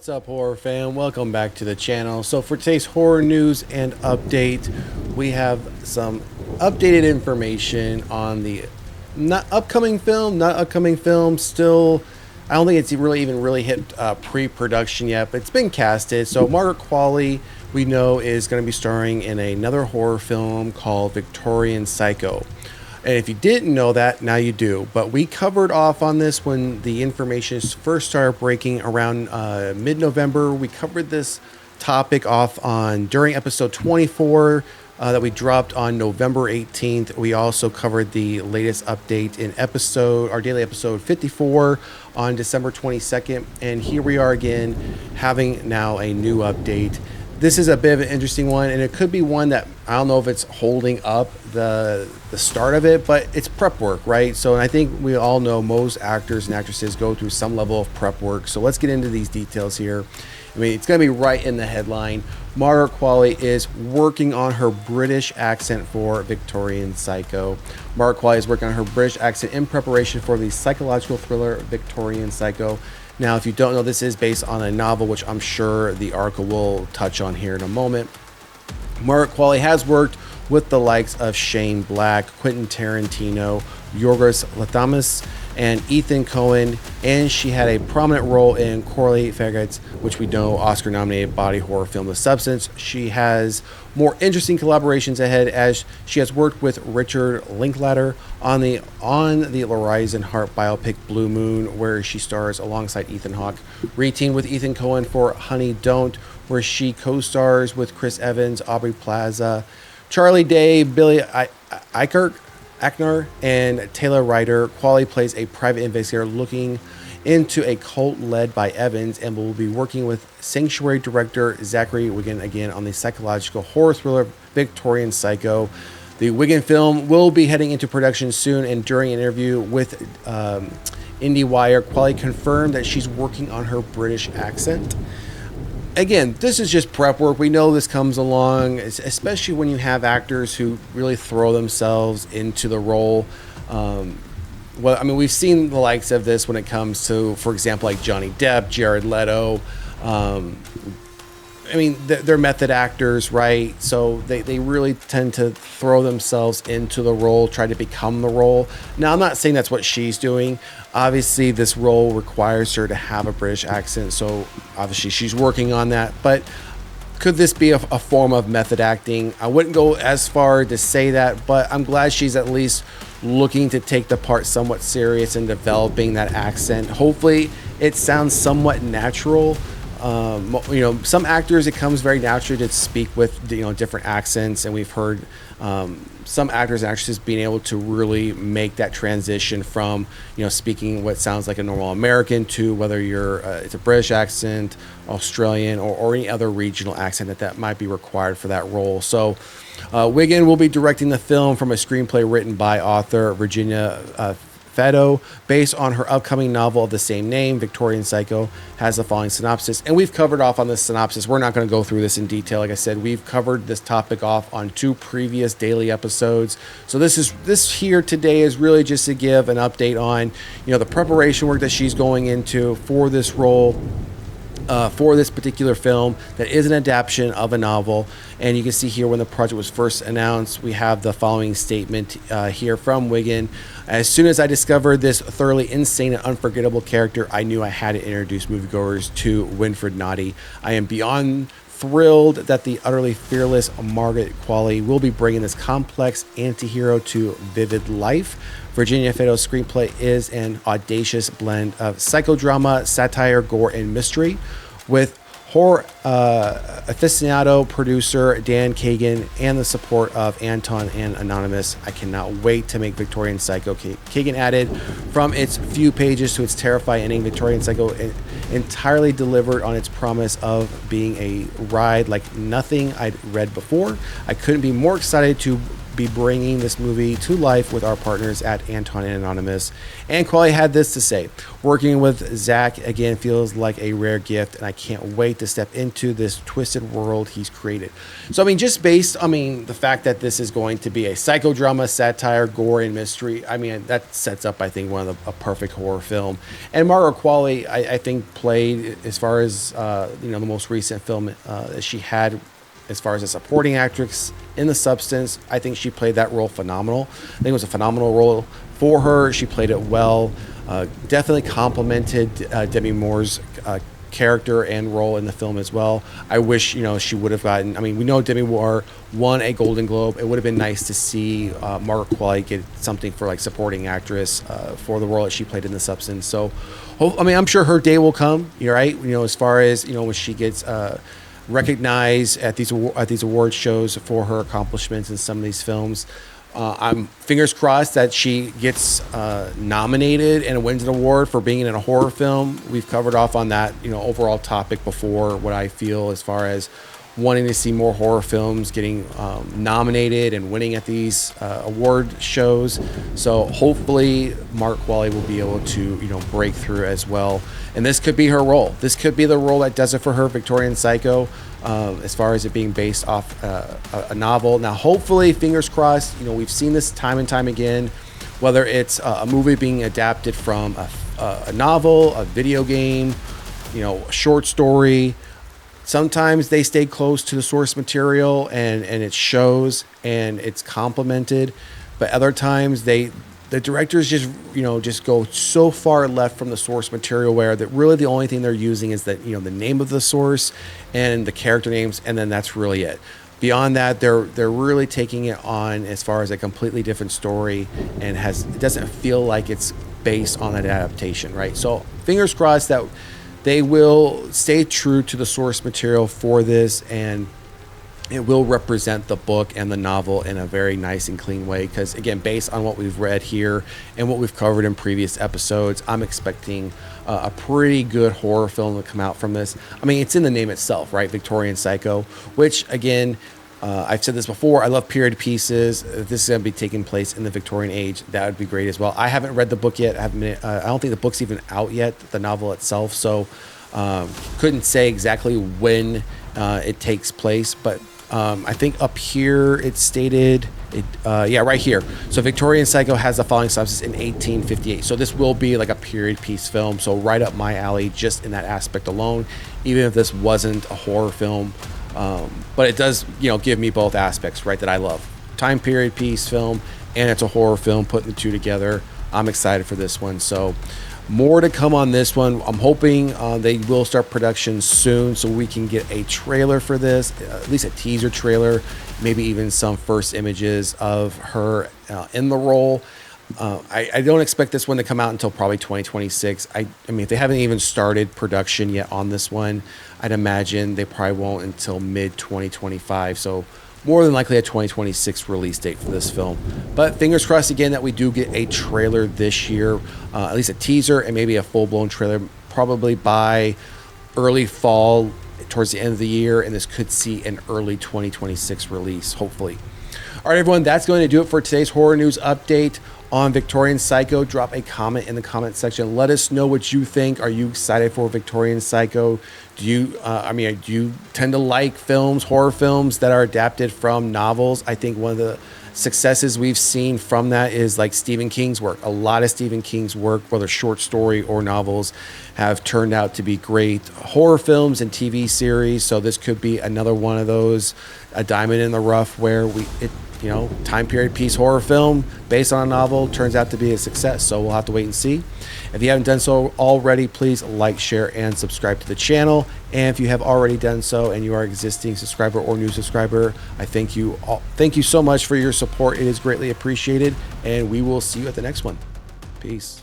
What's up, horror fan? Welcome back to the channel. So for today's horror news and update, we have some updated information on the not upcoming film. Still, I don't think it's really hit pre-production yet, but it's been casted. So Margaret Qualley, we know, is going to be starring in another horror film called Victorian Psycho. And if you didn't know that, now you do. But we covered off on this when the information first started breaking around mid-November. We covered this topic off on during episode 24 that we dropped on November 18th. We also covered the latest update in our daily episode 54 on December 22nd. And here we are again, having now a new update. This is a bit of an interesting one, and it could be one that I don't know if it's holding up the start of it, but it's prep work, right? So I think we all know most actors and actresses go through some level of prep work. So let's get into these details here. I mean, it's going to be right in the headline. Margaret Qualley is working on her British accent for Victorian Psycho. Margaret Qualley is working on her British accent in preparation for the psychological thriller Victorian Psycho. Now, if you don't know, this is based on a novel, which I'm sure the article will touch on here in a moment. Margaret Qualley has worked with the likes of Shane Black, Quentin Tarantino, Yorgos Lanthimos, and Ethan Coen, and she had a prominent role in Corley Faggots, which we know Oscar-nominated body horror film The Substance. She has more interesting collaborations ahead, as she has worked with Richard Linklater on the Horizon Hart biopic Blue Moon, where she stars alongside Ethan Hawke. Reteamed with Ethan Coen for Honey Don't, where she co-stars with Chris Evans, Aubrey Plaza, Charlie Day, Billy Eichner, and Taylor Ryder. Qualley plays a private investigator looking into a cult led by Evans, and will be working with Sanctuary director Zachary Wigan again on the psychological horror thriller Victorian Psycho. The Wigan film will be heading into production soon, and during an interview with IndieWire, Qualley confirmed that she's working on her British accent. Again, this is just prep work. We know this comes along, especially when you have actors who really throw themselves into the role. Well, I mean, we've seen the likes of this when it comes to, for example, like Johnny Depp, Jared Leto. I mean, they're method actors, right? So they really tend to throw themselves into the role, try to become the role. Now, I'm not saying that's what she's doing. Obviously, this role requires her to have a British accent, so obviously she's working on that. But could this be a form of method acting? I wouldn't go as far to say that, but I'm glad she's at least looking to take the part somewhat serious and developing that accent. Hopefully, it sounds somewhat natural. Some actors, it comes very naturally to speak with different accents, and we've heard some actors and actresses being able to really make that transition from speaking what sounds like a normal American to whether it's a British accent, Australian, or any other regional accent that might be required for that role. So Wigan will be directing the film from a screenplay written by author Virginia Feddo, based on her upcoming novel of the same name. Victorian Psycho has the following synopsis, and we've covered off on this synopsis. We're not going to go through this in detail. Like I said, we've covered this topic off on 2 previous daily episodes. So this here today is really just to give an update on the preparation work that she's going into for this role. For this particular film that is an adaptation of a novel. And you can see here when the project was first announced, we have the following statement here from Wigan. As soon as I discovered this thoroughly insane and unforgettable character, I knew I had to introduce moviegoers to Winfred Naughty. I am beyond thrilled that the utterly fearless Margaret Qualley will be bringing this complex anti-hero to vivid life. Virginia Feddo's screenplay is an audacious blend of psychodrama, satire, gore, and mystery, with horror aficionado producer Dan Kagan and the support of Anton and Anonymous. I cannot wait to make Victorian Psycho. Kagan added, from its few pages to its terrifying ending, Victorian Psycho entirely delivered on its promise of being a ride like nothing I'd read before. I couldn't be more excited to be bringing this movie to life with our partners at Anton and Anonymous. And Qualley had this to say: working with Zach again feels like a rare gift, and I can't wait to step into this twisted world he's created. So, I mean, just based, I mean, the fact that this is going to be a psychodrama, satire, gore, and mystery, I mean, that sets up, I think, a perfect horror film. And Margaret Qualley, I think, played, as far as, the most recent film that she had, as far as a supporting actress in The Substance, I think she played that role phenomenal. I think it was a phenomenal role for her. She played it well. Definitely complimented Demi Moore's character and role in the film as well. I wish, she would have gotten, I mean, we know Demi Moore won a Golden Globe. It would have been nice to see Margaret Qualley get something for supporting actress for the role that she played in The Substance. So, I'm sure her day will come, right? As far as, when she gets recognized at these award shows for her accomplishments in some of these films. I'm fingers crossed that she gets nominated and wins an award for being in a horror film. We've covered off on that, overall topic before, what I feel as far as wanting to see more horror films getting nominated and winning at these award shows. So hopefully Margaret Qualley will be able to, break through as well. And this could be her role. This could be the role that does it for her, Victorian Psycho, as far as it being based off a novel. Now, hopefully, fingers crossed, we've seen this time and time again, whether it's a movie being adapted from a novel, a video game, a short story. Sometimes they stay close to the source material and it shows and it's complemented, but other times the directors just go so far left from the source material where that really the only thing they're using is that, the name of the source and the character names, and then that's really it. Beyond that, they're really taking it on as far as a completely different story, and it doesn't feel like it's based on an adaptation, right? So fingers crossed that they will stay true to the source material for this, and it will represent the book and the novel in a very nice and clean way. Because, again, based on what we've read here and what we've covered in previous episodes, I'm expecting a pretty good horror film to come out from this. I mean, it's in the name itself, right? Victorian Psycho, which, again, I've said this before, I love period pieces. If this is going to be taking place in the Victorian age, that would be great as well. I haven't read the book yet. I don't think the book's even out yet, the novel itself. So couldn't say exactly when it takes place. But I think up here it stated, right here. So Victorian Psycho has the following synopsis in 1858. So this will be like a period piece film. So right up my alley just in that aspect alone, even if this wasn't a horror film. But it does, give me both aspects, right, that I love. Time period piece film, and it's a horror film, putting the two together. I'm excited for this one. So more to come on this one. I'm hoping they will start production soon so we can get a trailer for this, at least a teaser trailer, maybe even some first images of her in the role. I don't expect this one to come out until probably 2026. I mean, if they haven't even started production yet on this one, I'd imagine they probably won't until mid-2025. So more than likely a 2026 release date for this film. But fingers crossed again that we do get a trailer this year, at least a teaser and maybe a full-blown trailer, probably by early fall, towards the end of the year, and this could see an early 2026 release, hopefully. All right, everyone, that's going to do it for today's horror news update on Victorian Psycho. Drop a comment in the comment section. Let us know what you think. Are you excited for Victorian Psycho? Do you tend to like horror films that are adapted from novels? I think one of the successes we've seen from that is like Stephen King's work. A lot of Stephen King's work, whether short story or novels, have turned out to be great horror films and TV series. So this could be another one of those, a diamond in the rough where time period piece horror film based on a novel turns out to be a success. So we'll have to wait and see. If you haven't done so already, please like, share, and subscribe to the channel. And if you have already done so and you are an existing subscriber or new subscriber, I thank you all. Thank you so much for your support. It is greatly appreciated. And we will see you at the next one. Peace.